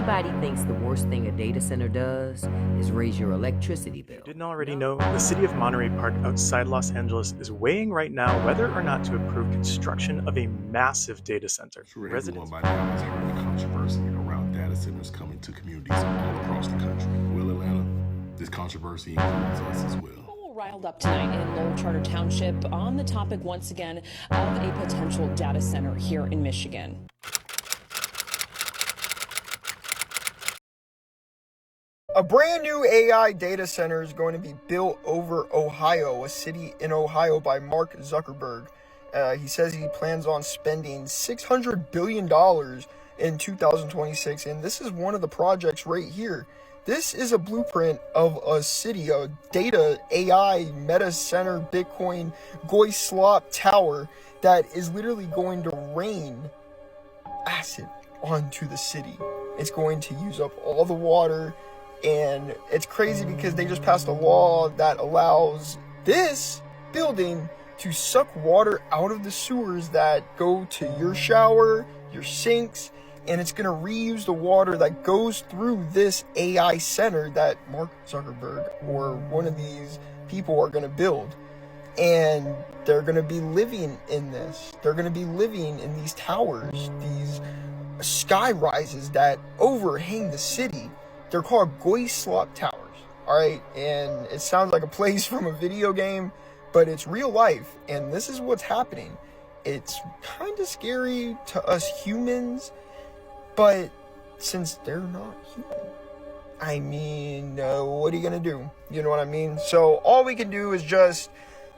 Everybody thinks the worst thing a data center does is raise your electricity bill. If you didn't already know, the city of Monterey Park outside Los Angeles is weighing right now whether or not to approve construction of a massive data center. I'm sure everyone by now has heard the controversy around data centers coming to communities all across the country. Well, Atlanta, this controversy includes us as well. Riled up tonight in Lowell Charter Township on the topic once again of a potential data center here in Michigan. A brand new AI data center is going to be built over Ohio, a city in Ohio, by Mark Zuckerberg. He says he plans on spending $600 billion in 2026, and this is one of the projects right here. This is a blueprint of a city, a data, AI, meta center, Bitcoin, Goyslop tower that is literally going to rain acid onto the city. It's going to use up all the water. And it's crazy because they just passed a law that allows this building to suck water out of the sewers that go to your shower, your sinks, and it's going to reuse the water that goes through this AI center that Mark Zuckerberg or one of these people are going to build. And they're going to be living in this. They're going to be living in these towers, these sky rises that overhang the city. They're called Goyslop towers, all right? And it sounds like a place from a video game, but it's real life, and this is what's happening. It's kind of scary to us humans, but since they're not human, I mean, what are you gonna do? You know what I mean? So all we can do is just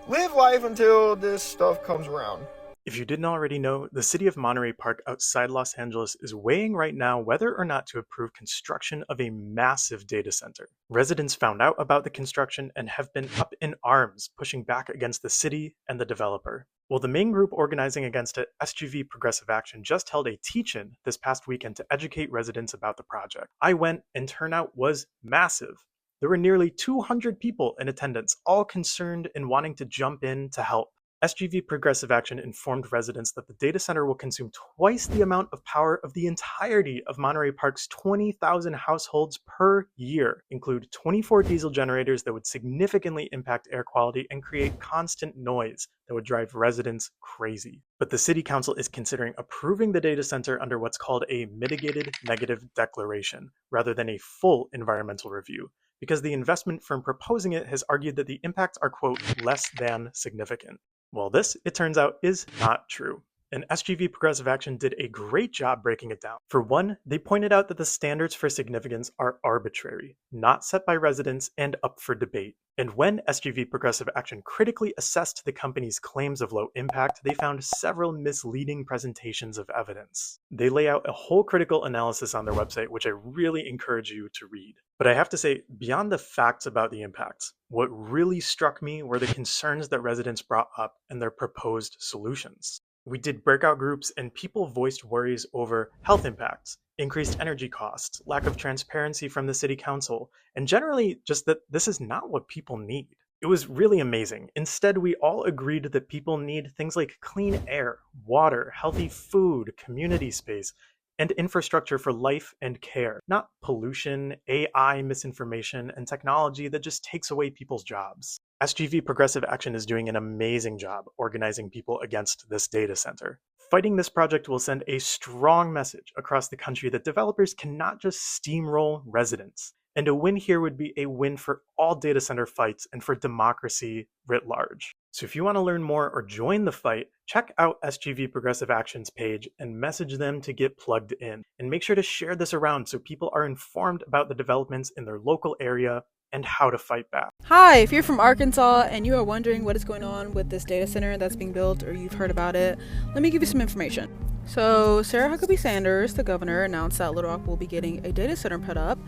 live life until this stuff comes around. If you didn't already know, the city of Monterey Park outside Los Angeles is weighing right now whether or not to approve construction of a massive data center. Residents found out about the construction and have been up in arms, pushing back against the city and the developer. Well, the main group organizing against it, SGV Progressive Action, just held a teach-in this past weekend to educate residents about the project. I went, and turnout was massive. There were nearly 200 people in attendance, all concerned and wanting to jump in to help. SGV Progressive Action informed residents that the data center will consume twice the amount of power of the entirety of Monterey Park's 20,000 households per year, include 24 diesel generators that would significantly impact air quality and create constant noise that would drive residents crazy. But the city council is considering approving the data center under what's called a mitigated negative declaration, rather than a full environmental review, because the investment firm proposing it has argued that the impacts are, quote, less than significant. Well, this, it turns out, is not true. And SGV Progressive Action did a great job breaking it down. For one, they pointed out that the standards for significance are arbitrary, not set by residents and up for debate. And when SGV Progressive Action critically assessed the company's claims of low impact, they found several misleading presentations of evidence. They lay out a whole critical analysis on their website, which I really encourage you to read. But I have to say, beyond the facts about the impacts, what really struck me were the concerns that residents brought up and their proposed solutions. We did breakout groups and people voiced worries over health impacts, increased energy costs, lack of transparency from the city council, and generally just that this is not what people need. It was really amazing. Instead, we all agreed that people need things like clean air, water, healthy food, community space, and infrastructure for life and care, not pollution, AI, misinformation, and technology that just takes away people's jobs. SGV Progressive Action is doing an amazing job organizing people against this data center. Fighting this project will send a strong message across the country that developers cannot just steamroll residents. And a win here would be a win for all data center fights and for democracy writ large. So if you want to learn more or join the fight, check out SGV Progressive Action's page and message them to get plugged in. And make sure to share this around so people are informed about the developments in their local area and how to fight back. Hi, if you're from Arkansas and you are wondering what is going on with this data center that's being built or you've heard about it, let me give you some information. So Sarah Huckabee Sanders, the governor, announced that Little Rock will be getting a data center put up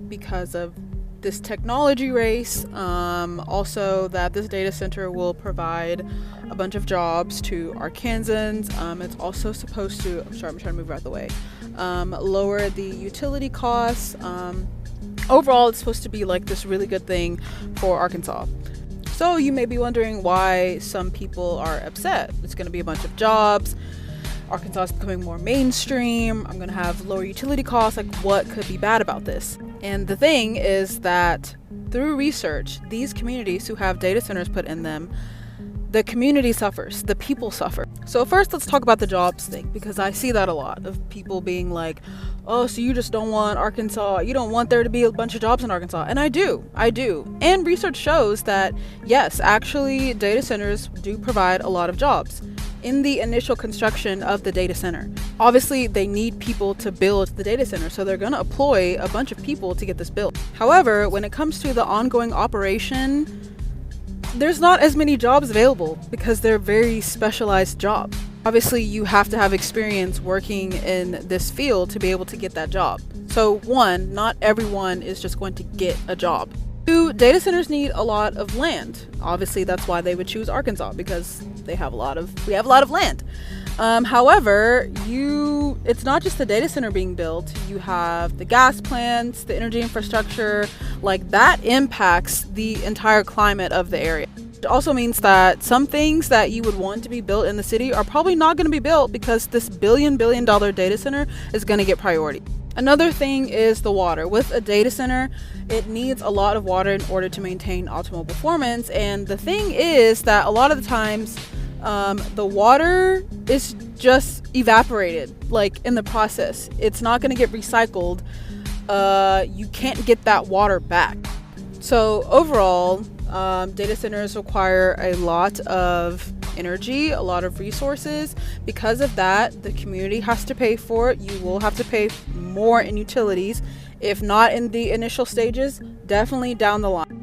because of this technology race. Also that this data center will provide a bunch of jobs to Arkansans. It's also supposed to, I'm trying to move out of the way, lower the utility costs. Overall, it's supposed to be like this really good thing for Arkansas. So you may be wondering why some people are upset. It's going to be a bunch of jobs. Arkansas is becoming more mainstream. I'm going to have lower utility costs. Like, what could be bad about this? And the thing is that through research, these communities who have data centers put in them, the community suffers, the people suffer. So first, let's talk about the jobs thing, because I see that a lot of people being like, oh, so you just don't want Arkansas, you don't want there to be a bunch of jobs in Arkansas. And I do. And research shows that, yes, actually data centers do provide a lot of jobs in the initial construction of the data center. Obviously, they need people to build the data center, so they're gonna employ a bunch of people to get this built. However, when it comes to the ongoing operation, there's not as many jobs available because they're very specialized jobs. Obviously, you have to have experience working in this field to be able to get that job. So one, not everyone is just going to get a job. Two, data centers need a lot of land. Obviously, that's why they would choose Arkansas, because we have a lot of land. However, it's not just the data center being built. You have the gas plants, the energy infrastructure, like that impacts the entire climate of the area. It also means that some things that you would want to be built in the city are probably not going to be built because this billion dollar data center is going to get priority. Another thing is the water. With a data center, it needs a lot of water in order to maintain optimal performance. And the thing is that a lot of the times, the water is just evaporated, like in the process. It's not going to get recycled. You can't get that water back. So overall, data centers require a lot of energy, a lot of resources. Because of that, the community has to pay for it. You will have to pay more in utilities, if not in the initial stages, definitely down the line.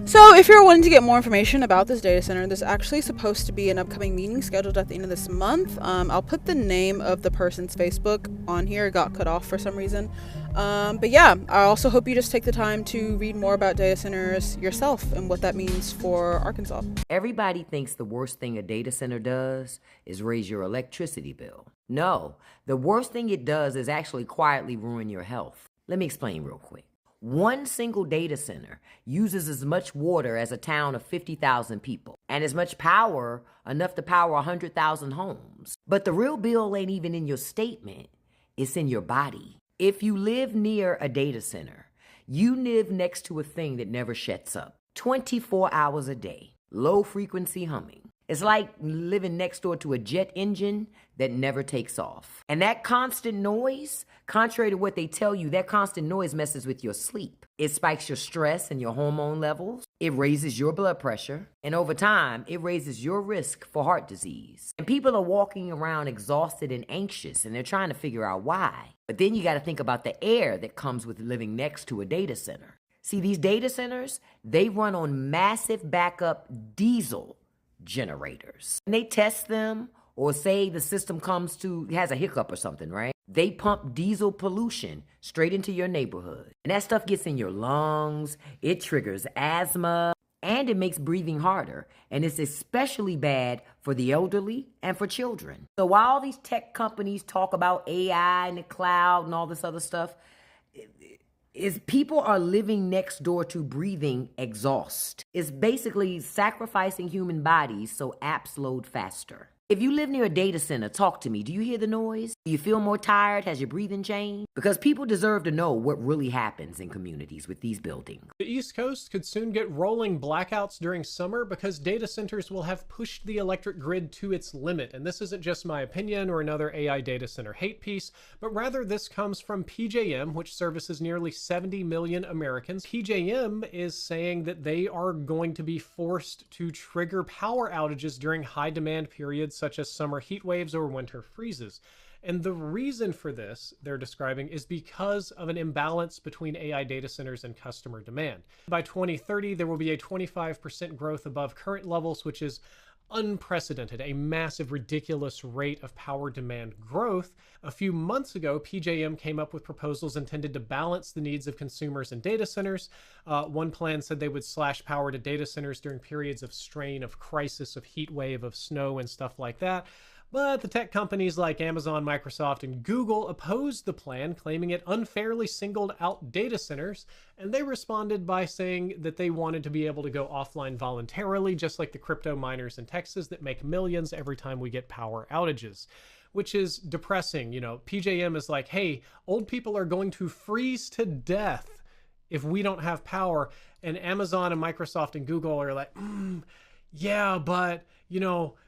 So if you're wanting to get more information about this data center, there's actually supposed to be an upcoming meeting scheduled at the end of this month. I'll put the name of the person's Facebook on here. It got cut off for some reason. But yeah, I also hope you just take the time to read more about data centers yourself and what that means for Arkansas. Everybody thinks the worst thing a data center does is raise your electricity bill. No, the worst thing it does is actually quietly ruin your health. Let me explain real quick. One single data center uses as much water as a town of 50,000 people, and as much power, enough to power 100,000 homes. But the real bill ain't even in your statement, it's in your body. If you live near a data center, you live next to a thing that never shuts up. 24 hours a day, low frequency humming. It's like living next door to a jet engine that never takes off. And that constant noise, contrary to what they tell you, that constant noise messes with your sleep. It spikes your stress and your hormone levels. It raises your blood pressure. And over time, it raises your risk for heart disease. And people are walking around exhausted and anxious, and they're trying to figure out why. But then you got to think about the air that comes with living next to a data center. See, these data centers, they run on massive backup diesel generators. When they test them, or say the system has a hiccup or something, right? They pump diesel pollution straight into your neighborhood. And that stuff gets in your lungs, it triggers asthma, and it makes breathing harder. And it's especially bad for the elderly and for children. So while all these tech companies talk about AI and the cloud and all this other stuff, people are living next door to breathing exhaust. It's basically sacrificing human bodies so apps load faster. If you live near a data center, talk to me. Do you hear the noise? Do you feel more tired? Has your breathing changed? Because people deserve to know what really happens in communities with these buildings. The East Coast could soon get rolling blackouts during summer because data centers will have pushed the electric grid to its limit. And this isn't just my opinion or another AI data center hate piece, but rather this comes from PJM, which services nearly 70 million Americans. PJM is saying that they are going to be forced to trigger power outages during high demand periods such as summer heat waves or winter freezes. And the reason for this, they're describing, is because of an imbalance between AI data centers and customer demand. By 2030, there will be a 25% growth above current levels, which is unprecedented, a massive, ridiculous rate of power demand growth. A few months ago, PJM came up with proposals intended to balance the needs of consumers and data centers. One plan said they would slash power to data centers during periods of strain, of crisis, of heat wave, of snow, and stuff like that. But the tech companies like Amazon, Microsoft, and Google opposed the plan, claiming it unfairly singled out data centers, and they responded by saying that they wanted to be able to go offline voluntarily, just like the crypto miners in Texas that make millions every time we get power outages. which is depressing. PJM is like, hey, old people are going to freeze to death if we don't have power. And Amazon and Microsoft and Google are like, yeah, but,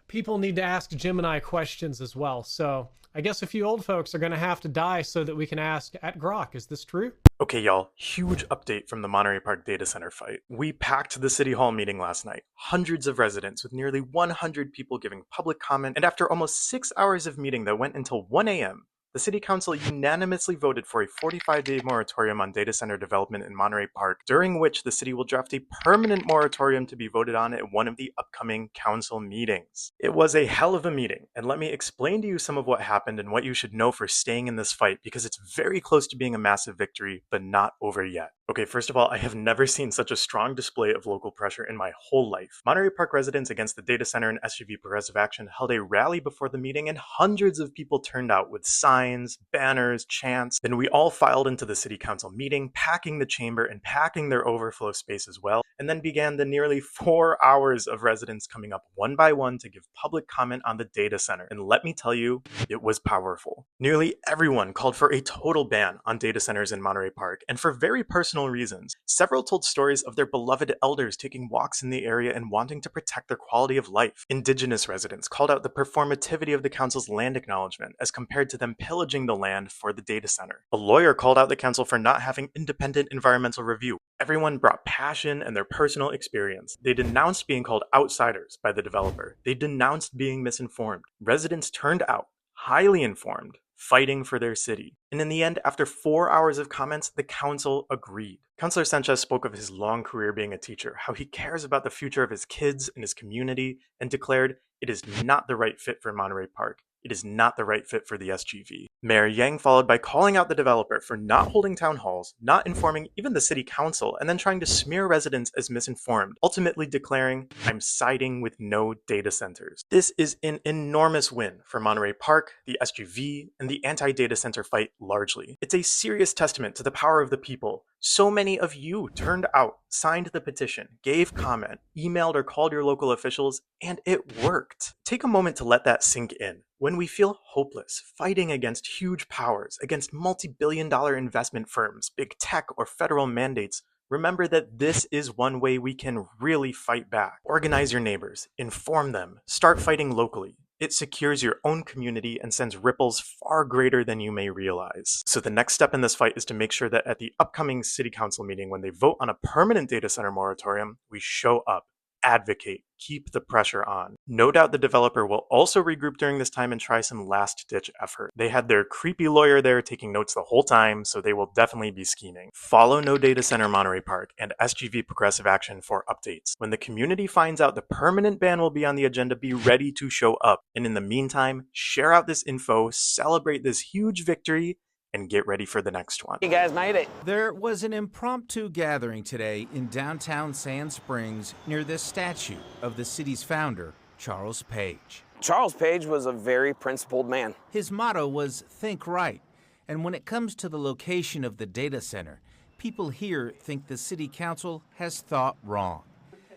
people need to ask Gemini questions as well. So I guess a few old folks are going to have to die so that we can ask at Grok, is this true? Okay, y'all, huge update from the Monterey Park data center fight. We packed the City Hall meeting last night. Hundreds of residents with nearly 100 people giving public comment, and after almost 6 hours of meeting that went until 1 a.m., the City Council unanimously voted for a 45-day moratorium on data center development in Monterey Park, during which the city will draft a permanent moratorium to be voted on at one of the upcoming council meetings. It was a hell of a meeting, and let me explain to you some of what happened and what you should know for staying in this fight, because it's very close to being a massive victory, but not over yet. Okay, first of all, I have never seen such a strong display of local pressure in my whole life. Monterey Park residents against the data center and SGV Progressive Action held a rally before the meeting, and hundreds of people turned out with signs, banners, chants. Then we all filed into the city council meeting, packing the chamber and packing their overflow space as well, and then began the nearly 4 hours of residents coming up one by one to give public comment on the data center. And let me tell you, it was powerful. Nearly everyone called for a total ban on data centers in Monterey Park, and for very personal reasons. Several told stories of their beloved elders taking walks in the area and wanting to protect their quality of life. Indigenous residents called out the performativity of the council's land acknowledgement as compared to them pillaging the land for the data center. A lawyer called out the council for not having independent environmental review. Everyone brought passion and their personal experience. They denounced being called outsiders by the developer. They denounced being misinformed. Residents turned out, highly informed, fighting for their city. And in the end, after 4 hours of comments, the council agreed. Councilor Sanchez spoke of his long career being a teacher, how he cares about the future of his kids and his community, and declared it is not the right fit for Monterey Park. It is not the right fit for the SGV. Mayor Yang followed by calling out the developer for not holding town halls, not informing even the city council, and then trying to smear residents as misinformed, ultimately declaring, "I'm siding with no data centers." This is an enormous win for Monterey Park, the SGV, and the anti-data center fight largely. It's a serious testament to the power of the people. So many of you turned out, signed the petition, gave comment, emailed or called your local officials, and it worked. Take a moment to let that sink in. When we feel hopeless, fighting against huge powers, against multi-billion-dollar investment firms, big tech, or federal mandates, remember that this is one way we can really fight back. Organize your neighbors, inform them, start fighting locally. It secures your own community and sends ripples far greater than you may realize. So the next step in this fight is to make sure that at the upcoming city council meeting, when they vote on a permanent data center moratorium, we show up, advocate, keep the pressure on. No doubt the developer will also regroup during this time and try some last-ditch effort. They had their creepy lawyer there taking notes the whole time, so they will definitely be scheming. Follow No Data Center Monterey Park and SGV Progressive Action for updates. When the community finds out the permanent ban will be on the agenda, be ready to show up. And in the meantime, share out this info, celebrate this huge victory, and get ready for the next one. You guys made it. There was an impromptu gathering today in downtown Sand Springs near the statue of the city's founder, Charles Page. Charles Page was a very principled man. His motto was think right. And when it comes to the location of the data center, people here think the city council has thought wrong.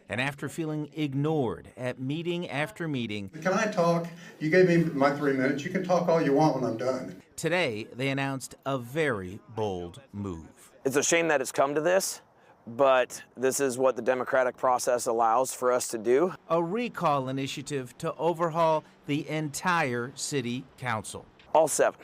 And after feeling ignored at meeting after meeting... Can I talk? You gave me my 3 minutes. You can talk all you want when I'm done. Today, they announced a very bold move. It's a shame that it's come to this, but this is what the democratic process allows for us to do. A recall initiative to overhaul the entire city council. All seven.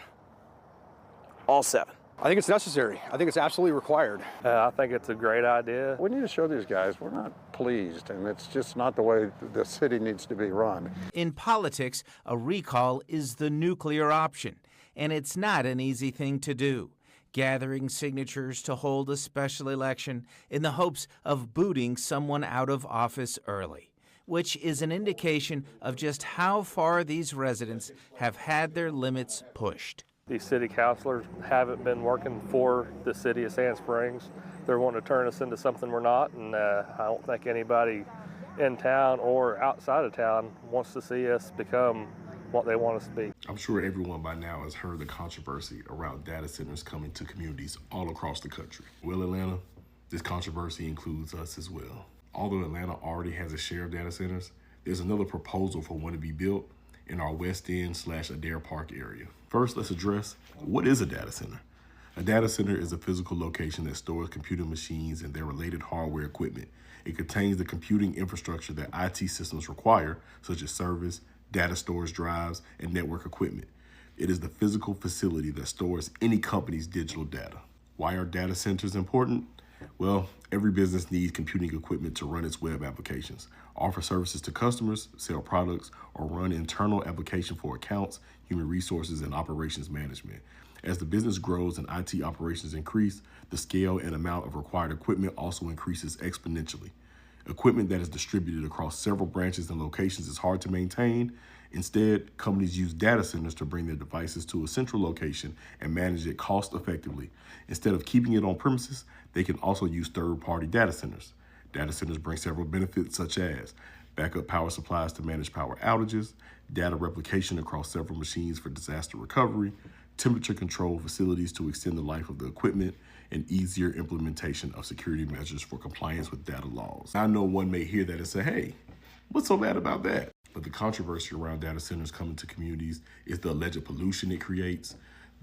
All seven. I think it's necessary. I think it's absolutely required. I think it's a great idea. We need to show these guys we're not pleased, and it's just not the way the city needs to be run. In politics, a recall is the nuclear option, and it's not an easy thing to do. Gathering signatures to hold a special election in the hopes of booting someone out of office early, which is an indication of just how far these residents have had their limits pushed. These city councilors haven't been working for the city of Sand Springs. They're wanting to turn us into something we're not, and I don't think anybody in town or outside of town wants to see us become what they want us to be. I'm sure everyone by now has heard the controversy around data centers coming to communities all across the country. Well, Atlanta, this controversy includes us as well. Although Atlanta already has a share of data centers, there's another proposal for one to be built, in our West End / Adair Park area. First, let's address what is a data center. A data center is a physical location that stores computer machines and their related hardware equipment. It contains the computing infrastructure that IT systems require, such as servers, data storage drives, and network equipment. It is the physical facility that stores any company's digital data. Why are data centers important? Well, every business needs computing equipment to run its web applications, offer services to customers, sell products, or run internal application for accounts, human resources, and operations management. As the business grows and IT operations increase, the scale and amount of required equipment also increases exponentially. Equipment that is distributed across several branches and locations is hard to maintain. Instead, companies use data centers to bring their devices to a central location and manage it cost effectively. Instead of keeping it on premises, they can also use third-party data centers. Data centers bring several benefits such as backup power supplies to manage power outages, data replication across several machines for disaster recovery, temperature control facilities to extend the life of the equipment, and easier implementation of security measures for compliance with data laws. I know one may hear that and say, hey, what's so bad about that? But the controversy around data centers coming to communities is the alleged pollution it creates,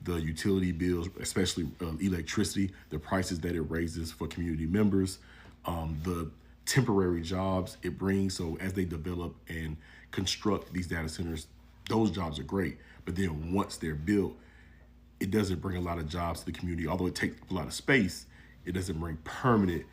the utility bills, especially electricity, the prices that it raises for community members, the temporary jobs it brings. So as they develop and construct these data centers, those jobs are great. But then once they're built, it doesn't bring a lot of jobs to the community. Although it takes a lot of space, it doesn't bring permanent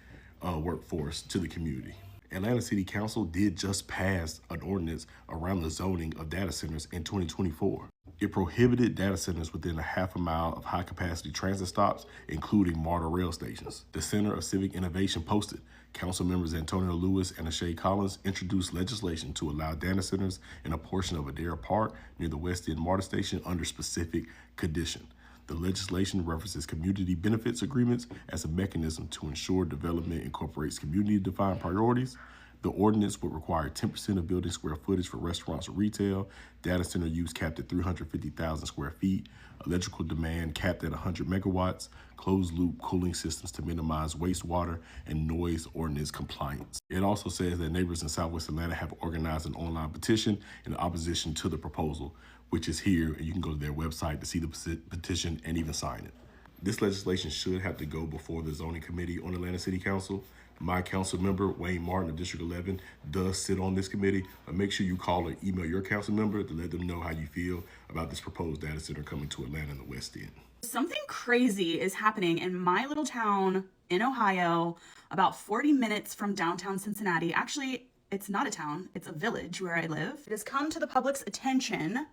workforce to the community. Atlanta City Council did just pass an ordinance around the zoning of data centers in 2024. It prohibited data centers within a half a mile of high-capacity transit stops, including MARTA rail stations. The Center of Civic Innovation posted, Council members Antonio Lewis and Ashay Collins introduced legislation to allow data centers in a portion of Adair Park near the West End MARTA station under specific conditions. The legislation references community benefits agreements as a mechanism to ensure development incorporates community-defined priorities. The ordinance would require 10% of building square footage for restaurants or retail, data center use capped at 350,000 square feet, electrical demand capped at 100 megawatts, closed-loop cooling systems to minimize wastewater, and noise ordinance compliance. It also says that neighbors in Southwest Atlanta have organized an online petition in opposition to the proposal, which is here, and you can go to their website to see the petition and even sign it. This legislation should have to go before the zoning committee on Atlanta City Council. My council member, Wayne Martin of District 11, does sit on this committee, but make sure you call or email your council member to let them know how you feel about this proposed data center coming to Atlanta in the West End. Something crazy is happening in my little town in Ohio, about 40 minutes from downtown Cincinnati. Actually, it's not a town, it's a village where I live. It has come to the public's attention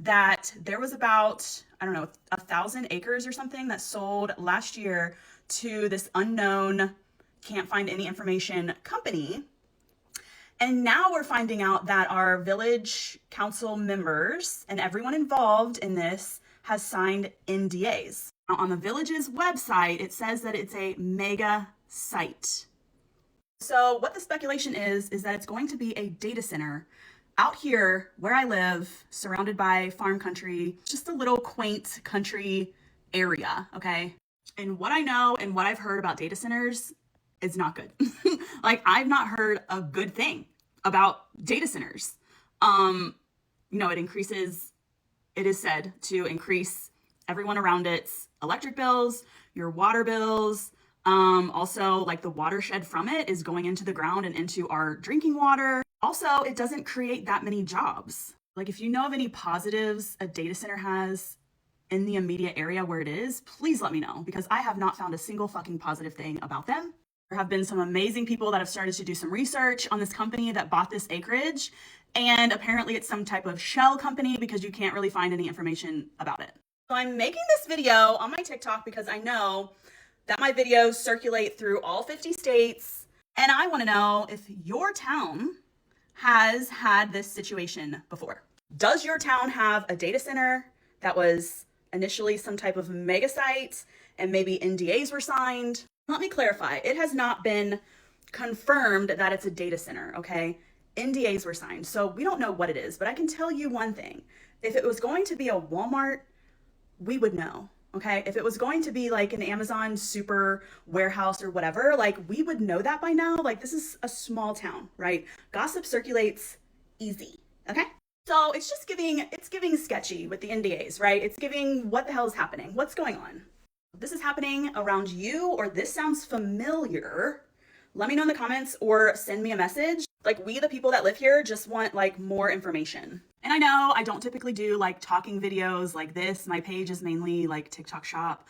that there was about, 1,000 acres or something that sold last year to this unknown, can't find any information company. And now we're finding out that our village council members and everyone involved in this has signed NDAs. Now, on the village's website, it says that it's a mega site. So what the speculation is that it's going to be a data center out here where I live, surrounded by farm country, just a little quaint country area, okay? And what I know and what I've heard about data centers is not good. Like, I've not heard a good thing about data centers. It is said to increase everyone around its electric bills, your water bills. Also, like, the watershed from it is going into the ground and into our drinking water. Also, it doesn't create that many jobs. Like, if you know of any positives a data center has in the immediate area where it is, please let me know, because I have not found a single fucking positive thing about them. There have been some amazing people that have started to do some research on this company that bought this acreage, and apparently it's some type of shell company because you can't really find any information about it. So I'm making this video on my TikTok because I know that my videos circulate through all 50 states, and I want to know if your town has had this situation before. Does your town have a data center that was initially some type of mega site and maybe NDAs were signed? Let me clarify. It has not been confirmed that it's a data center, okay? NDAs were signed, so we don't know what it is, but I can tell you one thing. If it was going to be a Walmart, we would know, okay? If it was going to be like an Amazon super warehouse or whatever, like, we would know that by now. Like, this is a small town, right? Gossip circulates easy, okay? So it's just giving sketchy with the NDAs, right? It's giving what the hell is happening? What's going on? If this is happening around you or this sounds familiar, let me know in the comments or send me a message. Like, we, the people that live here, just want like more information. And I know I don't typically do like talking videos like this. My page is mainly like TikTok shop,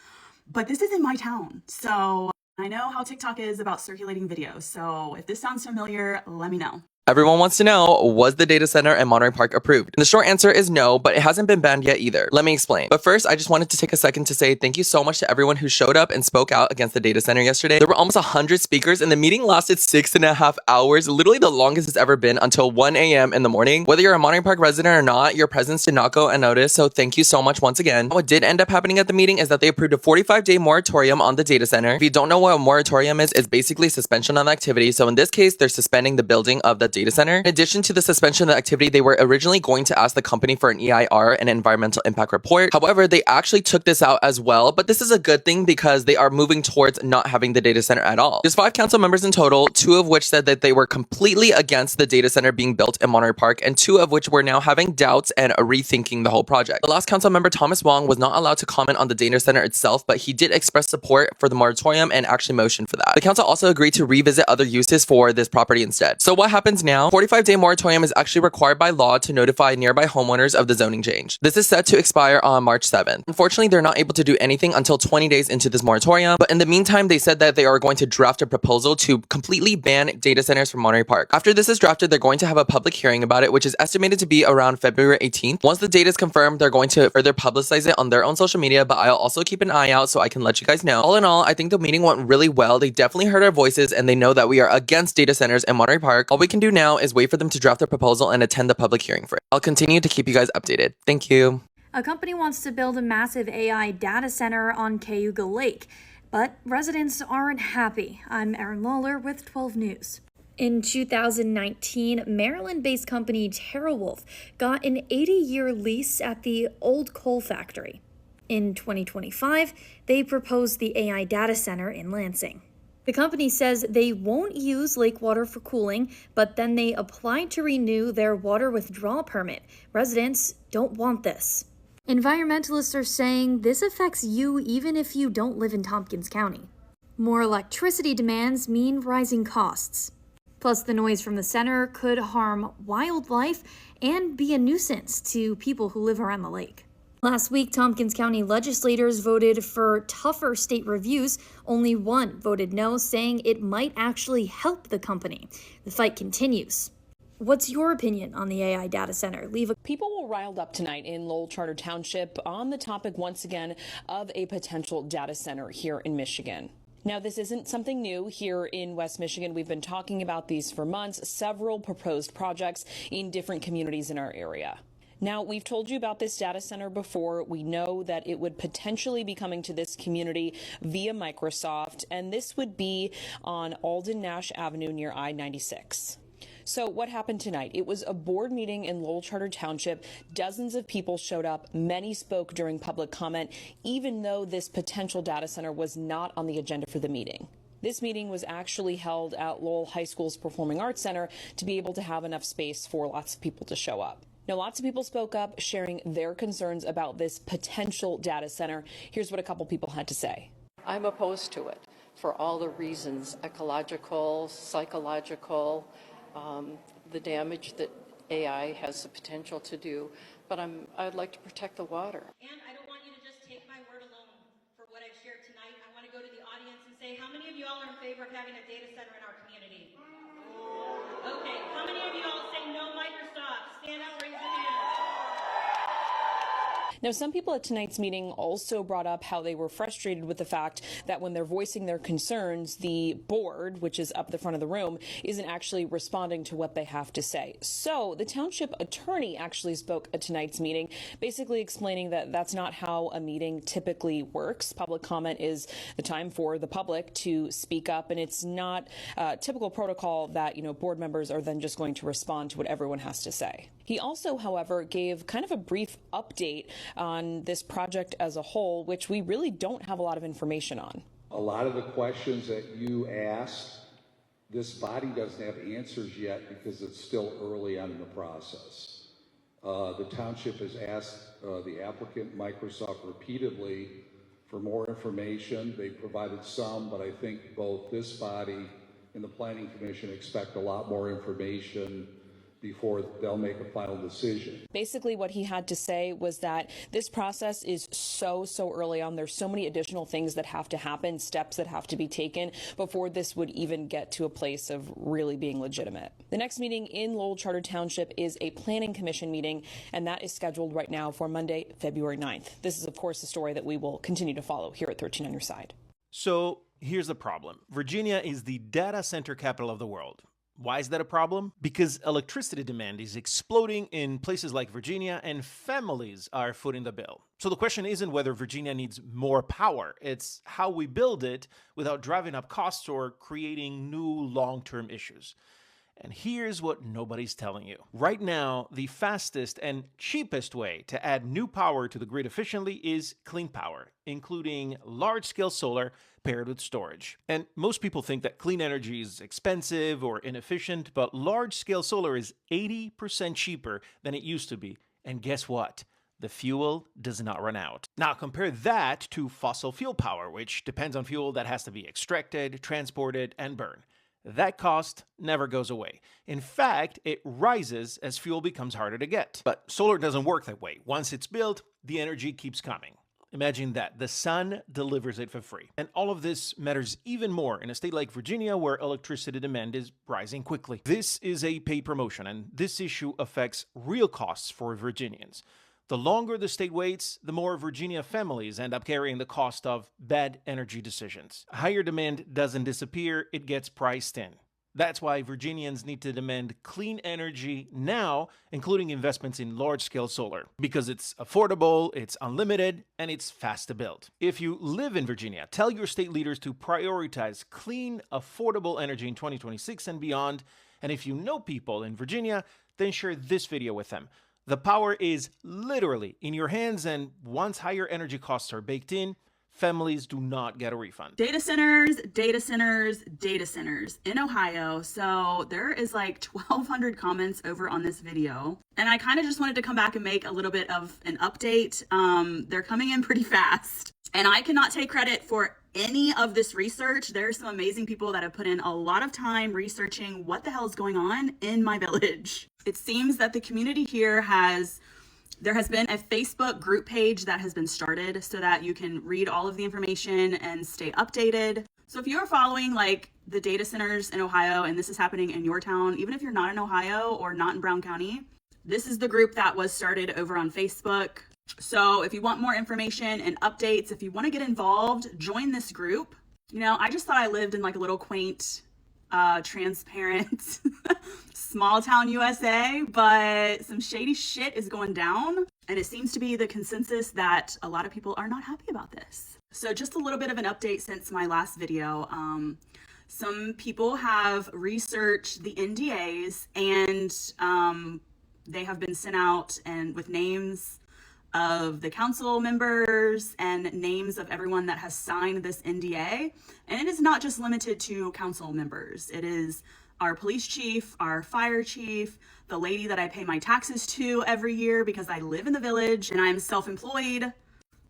but this is in my town. So I know how TikTok is about circulating videos. So if this sounds familiar, let me know. Everyone wants to know, was the data center in Monterey Park approved? And the short answer is no, but it hasn't been banned yet either. Let me explain. But first, I just wanted to take a second to say thank you so much to everyone who showed up and spoke out against the data center yesterday. There were almost 100 speakers and the meeting lasted 6.5 hours, literally the longest it's ever been, until 1 a.m. in the morning. Whether you're a Monterey Park resident or not, your presence did not go unnoticed, so thank you so much once again. What did end up happening at the meeting is that they approved a 45-day moratorium on the data center. If you don't know what a moratorium is, it's basically suspension on activity. So in this case, they're suspending the building of the data center. In addition to the suspension of the activity, they were originally going to ask the company for an EIR, an environmental impact report. However, they actually took this out as well, but this is a good thing because they are moving towards not having the data center at all. There's 5 council members in total, 2 of which said that they were completely against the data center being built in Monterey Park, and 2 of which were now having doubts and rethinking the whole project. The last council member, Thomas Wong, was not allowed to comment on the data center itself, but he did express support for the moratorium and actually motioned for that. The council also agreed to revisit other uses for this property instead. So what happens now? 45-day moratorium is actually required by law to notify nearby homeowners of the zoning change. This is set to expire on March 7th. Unfortunately, they're not able to do anything until 20 days into this moratorium, but in the meantime, they said that they are going to draft a proposal to completely ban data centers from Monterey Park. After this is drafted, they're going to have a public hearing about it, which is estimated to be around February 18th. Once the date is confirmed, they're going to further publicize it on their own social media, but I'll also keep an eye out so I can let you guys know. All in all, I think the meeting went really well. They definitely heard our voices and they know that we are against data centers in Monterey Park. All we can do now is wait for them to draft the proposal and attend the public hearing for it. I'll continue to keep you guys updated. Thank you. A company wants to build a massive AI data center on Cayuga Lake, but residents aren't happy. I'm Erin Lawler with 12 News. In 2019, Maryland-based company TeraWulf got an 80-year lease at the old coal factory. In 2025, they proposed the AI data center in Lansing. The company says they won't use lake water for cooling, but then they applied to renew their water withdrawal permit. Residents don't want this. Environmentalists are saying this affects you even if you don't live in Tompkins County. More electricity demands mean rising costs. Plus, the noise from the center could harm wildlife and be a nuisance to people who live around the lake. Last week, Tompkins County legislators voted for tougher state reviews. Only one voted no, saying it might actually help the company. The fight continues. What's your opinion on the AI data center? People were riled up tonight in Lowell Charter Township on the topic once again of a potential data center here in Michigan. Now, this isn't something new here in West Michigan. We've been talking about these for months, several proposed projects in different communities in our area. Now, we've told you about this data center before. We know that it would potentially be coming to this community via Microsoft, and this would be on Alden Nash Avenue near I-96. So what happened tonight? It was a board meeting in Lowell Charter Township. Dozens of people showed up. Many spoke during public comment, even though this potential data center was not on the agenda for the meeting. This meeting was actually held at Lowell High School's Performing Arts Center to be able to have enough space for lots of people to show up. Now, lots of people spoke up, sharing their concerns about this potential data center. Here's what a couple people had to say. I'm opposed to it for all the reasons, ecological, psychological, the damage that AI has the potential to do, but I'd like to protect the water. And I don't want you to just take my word alone for what I've shared tonight. I want to go to the audience and say, how many of you all are in favor of having a data center in our community? Okay, how many of you all say no Microsoft? Stand up, raise your hand. Now, some people at tonight's meeting also brought up how they were frustrated with the fact that when they're voicing their concerns, the board, which is up the front of the room, isn't actually responding to what they have to say. So the township attorney actually spoke at tonight's meeting, basically explaining that that's not how a meeting typically works. Public comment is the time for the public to speak up, and it's not typical protocol that, board members are then just going to respond to what everyone has to say. He also, however, gave kind of a brief update on this project as a whole, which we really don't have a lot of information on. A lot of the questions that you asked, this body doesn't have answers yet because it's still early on in the process. The township has asked the applicant, Microsoft, repeatedly for more information. They provided some, but I think both this body and the Planning Commission expect a lot more information before they'll make a final decision. Basically, what he had to say was that this process is so early on. There's so many additional things that have to happen, steps that have to be taken before this would even get to a place of really being legitimate. The next meeting in Lowell Charter Township is a Planning Commission meeting, and that is scheduled right now for Monday, February 9th. This is, of course, a story that we will continue to follow here at 13 on Your Side. So here's the problem. Virginia is the data center capital of the world. Why is that a problem? Because electricity demand is exploding in places like Virginia, and families are footing the bill. So the question isn't whether Virginia needs more power, it's how we build it without driving up costs or creating new long-term issues. And here's what nobody's telling you. Right now, the fastest and cheapest way to add new power to the grid efficiently is clean power, including large-scale solar paired with storage. And most people think that clean energy is expensive or inefficient, but large-scale solar is 80% cheaper than it used to be. And guess what? The fuel does not run out. Now compare that to fossil fuel power, which depends on fuel that has to be extracted, transported, and burned. That cost never goes away. In fact, it rises as fuel becomes harder to get. But solar doesn't work that way. Once it's built, the energy keeps coming. Imagine that. The sun delivers it for free. And all of this matters even more in a state like Virginia, where electricity demand is rising quickly. This is a paid promotion, and this issue affects real costs for Virginians. The longer the state waits, the more Virginia families end up carrying the cost of bad energy decisions. Higher demand doesn't disappear, it gets priced in. That's why Virginians need to demand clean energy now, including investments in large-scale solar, because it's affordable, it's unlimited, and it's fast to build. If you live in Virginia, tell your state leaders to prioritize clean, affordable energy in 2026 and beyond. And if you know people in Virginia, then share this video with them. The power is literally in your hands, and once higher energy costs are baked in, families do not get a refund. Data centers, data centers, data centers in Ohio. So there is like 1,200 comments over on this video. And I kind of just wanted to come back and make a little bit of an update. They're coming in pretty fast. And I cannot take credit for any of this research. There are some amazing people that have put in a lot of time researching what the hell is going on in my village. It seems that the community here there has been a Facebook group page that has been started so that you can read all of the information and stay updated. So if you are following like the data centers in Ohio and this is happening in your town, even if you're not in Ohio or not in Brown County, this is the group that was started over on Facebook. So if you want more information and updates, if you want to get involved, join this group. You know, I just thought I lived in like a little quaint, transparent, small town USA, but some shady shit is going down. And it seems to be the consensus that a lot of people are not happy about this. So just a little bit of an update since my last video. Some people have researched the NDAs and they have been sent out and with names of the council members and names of everyone that has signed this NDA. And it is not just limited to council members. It is our police chief, our fire chief, the lady that I pay my taxes to every year because I live in the village and I'm self-employed,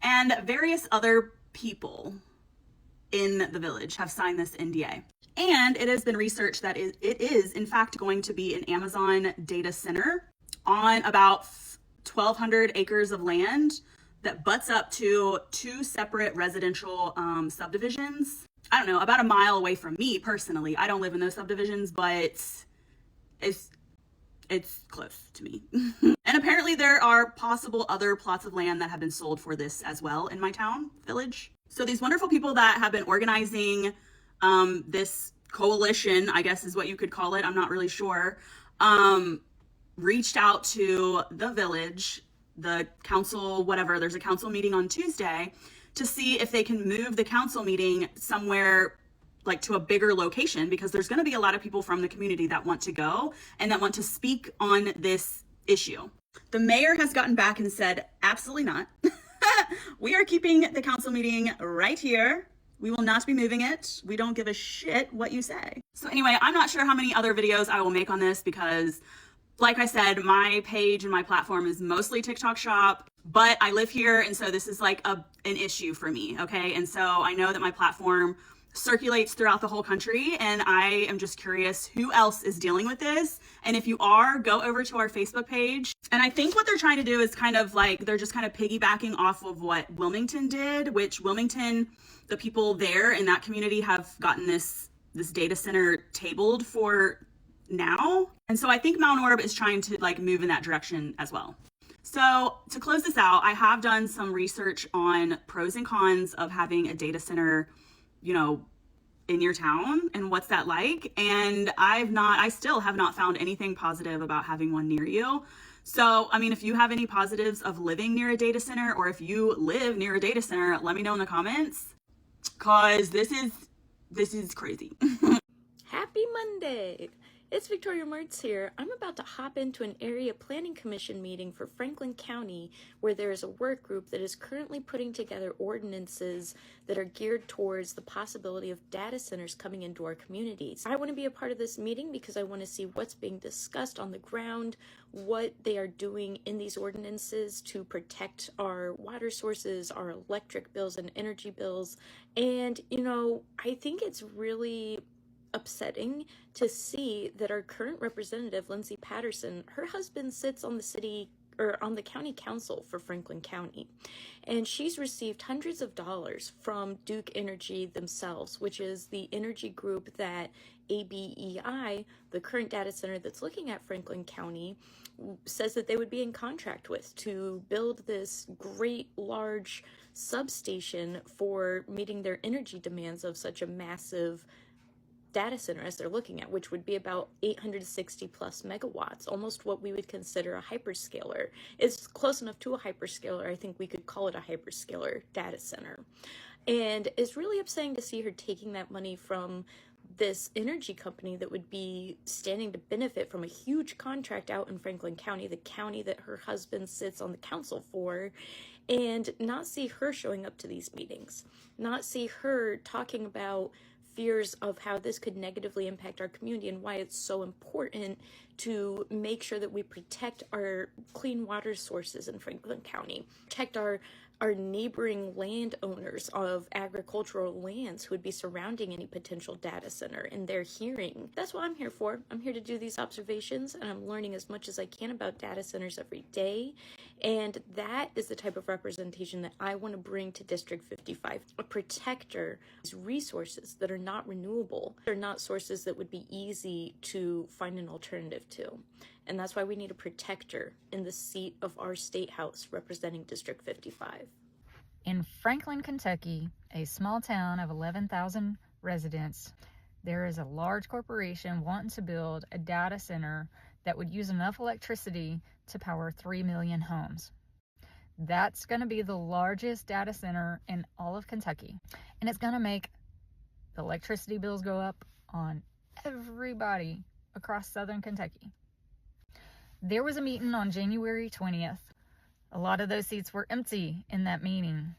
and various other people in the village have signed this NDA. And it has been researched that it is in fact going to be an Amazon data center on about 1,200 acres of land that butts up to 2 separate residential subdivisions. I don't know, about a mile away from me personally. I don't live in those subdivisions, but it's close to me. And apparently there are possible other plots of land that have been sold for this as well in my town, village. So these wonderful people that have been organizing this coalition, I guess is what you could call it, I'm not really sure, reached out to the village, the council, whatever, there's a council meeting on Tuesday, to see if they can move the council meeting somewhere like to a bigger location, because there's going to be a lot of people from the community that want to go and that want to speak on this issue. The mayor has gotten back and said, absolutely not. We are keeping the council meeting right here. We will not be moving it. We don't give a shit what you say. So anyway, I'm not sure how many other videos I will make on this because Like I said, my page and my platform is mostly TikTok shop, but I live here, and so this is like an issue for me, okay? And so I know that my platform circulates throughout the whole country, and I am just curious who else is dealing with this. And if you are, go over to our Facebook page. And I think what they're trying to do is kind of like, they're just kind of piggybacking off of what Wilmington did, which Wilmington, the people there in that community have gotten this data center tabled for now. And so I think Mount Orab is trying to like move in that direction as well. So to close this out, I have done some research on pros and cons of having a data center, you know, in your town and what's that like. And I still have not found anything positive about having one near you. So, I mean, if you have any positives of living near a data center, or if you live near a data center, let me know in the comments, cause this is crazy. Happy Monday! It's Victoria Mertz here. I'm about to hop into an area planning commission meeting for Franklin County, where there is a work group that is currently putting together ordinances that are geared towards the possibility of data centers coming into our communities. I want to be a part of this meeting because I want to see what's being discussed on the ground, what they are doing in these ordinances to protect our water sources, our electric bills and energy bills. And, you know, I think it's really upsetting to see that our current representative, Lindsay Patterson, her husband sits on the city or on the county council for Franklin County, and she's received hundreds of dollars from Duke Energy themselves, which is the energy group that ABEI, the current data center that's looking at Franklin County, says that they would be in contract with to build this great large substation for meeting their energy demands of such a massive data center as they're looking at, which would be about 860 plus megawatts, almost what we would consider a hyperscaler. It's close enough to a hyperscaler, I think we could call it a hyperscaler data center. And it's really upsetting to see her taking that money from this energy company that would be standing to benefit from a huge contract out in Franklin County, the county that her husband sits on the council for, and not see her showing up to these meetings, not see her talking about fears of how this could negatively impact our community and why it's so important to make sure that we protect our clean water sources in Franklin County, protect our neighboring landowners of agricultural lands who would be surrounding any potential data center in their hearing. That's what I'm here for. I'm here to do these observations, and I'm learning as much as I can about data centers every day. And that is the type of representation that I want to bring to District 55, a protector of resources that are not renewable. They're not sources that would be easy to find an alternative to. And that's why we need a protector in the seat of our state house representing District 55. In Franklin, Kentucky, a small town of 11,000 residents, there is a large corporation wanting to build a data center that would use enough electricity to power 3 million homes. That's going to be the largest data center in all of Kentucky. And it's going to make the electricity bills go up on everybody across southern Kentucky. There was a meeting on January 20th. A lot of those seats were empty in that meeting.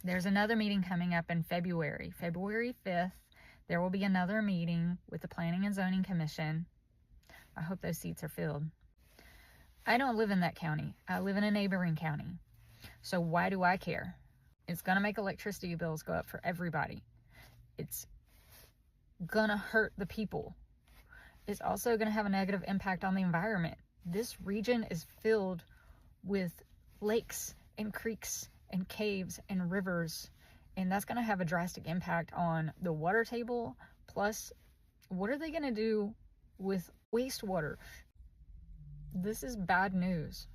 There's another meeting coming up in February. February 5th, there will be another meeting with the Planning and Zoning Commission. I hope those seats are filled. I don't live in that county. I live in a neighboring county. So why do I care? It's going to make electricity bills go up for everybody. It's going to hurt the people. It's also going to have a negative impact on the environment. This region is filled with lakes and creeks and caves and rivers, and that's going to have a drastic impact on the water table. Plus, what are they going to do with wastewater? This is bad news.